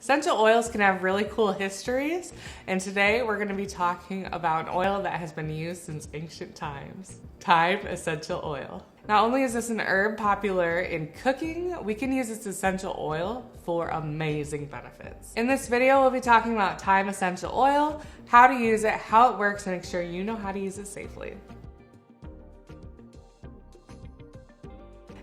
Essential oils can have really cool histories, and today we're going to be talking about an oil that has been used since ancient times, Thyme Essential Oil. Not only is this an herb popular in cooking, we can use this essential oil for amazing benefits. In this video, we'll be talking about Thyme Essential Oil, how to use it, how it works, and make sure you know how to use it safely.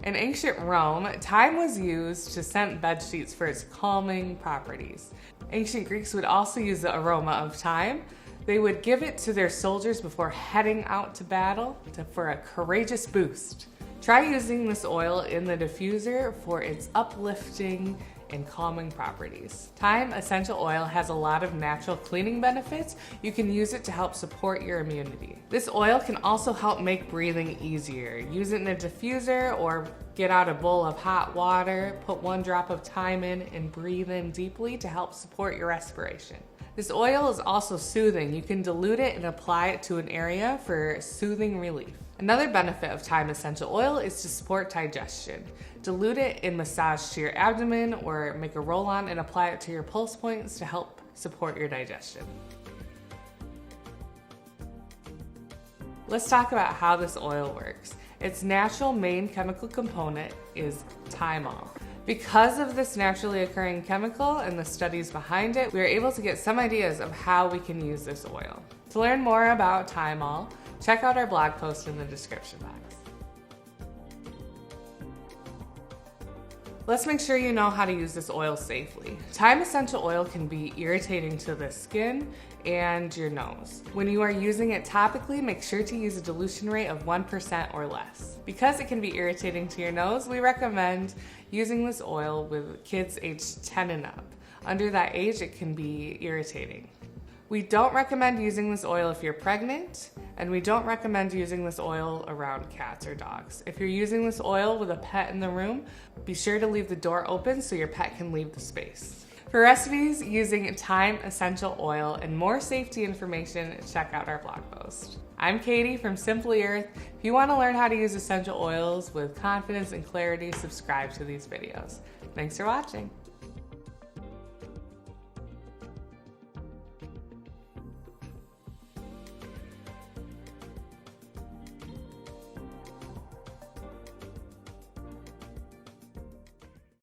In ancient Rome, thyme was used to scent bed sheets for its calming properties. Ancient Greeks would also use the aroma of thyme. They would give it to their soldiers before heading out to battle for a courageous boost. Try using this oil in the diffuser for its uplifting and calming properties. Thyme Essential Oil has a lot of natural cleaning benefits. You can use it to help support your immunity. This oil can also help make breathing easier. Use it in a diffuser or get out a bowl of hot water, put 1 drop of thyme in and breathe in deeply to help support your respiration. This oil is also soothing. You can dilute it and apply it to an area for soothing relief. Another benefit of Thyme Essential Oil is to support digestion. Dilute it and massage to your abdomen or make a roll-on and apply it to your pulse points to help support your digestion. Let's talk about how this oil works. Its natural main chemical component is thymol. Because of this naturally occurring chemical and the studies behind it, we are able to get some ideas of how we can use this oil. To learn more about thymol, check out our blog post in the description box. Let's make sure you know how to use this oil safely. Thyme Essential Oil can be irritating to the skin and your nose. When you are using it topically, make sure to use a dilution rate of 1% or less. Because it can be irritating to your nose, we recommend using this oil with kids aged 10 and up. Under that age, it can be irritating. We don't recommend using this oil if you're pregnant, and we don't recommend using this oil around cats or dogs. If you're using this oil with a pet in the room, be sure to leave the door open so your pet can leave the space. For recipes using Thyme Essential Oil and more safety information, check out our blog post. I'm Katie from Simply Earth. If you want to learn how to use essential oils with confidence and clarity, subscribe to these videos. Thanks for watching.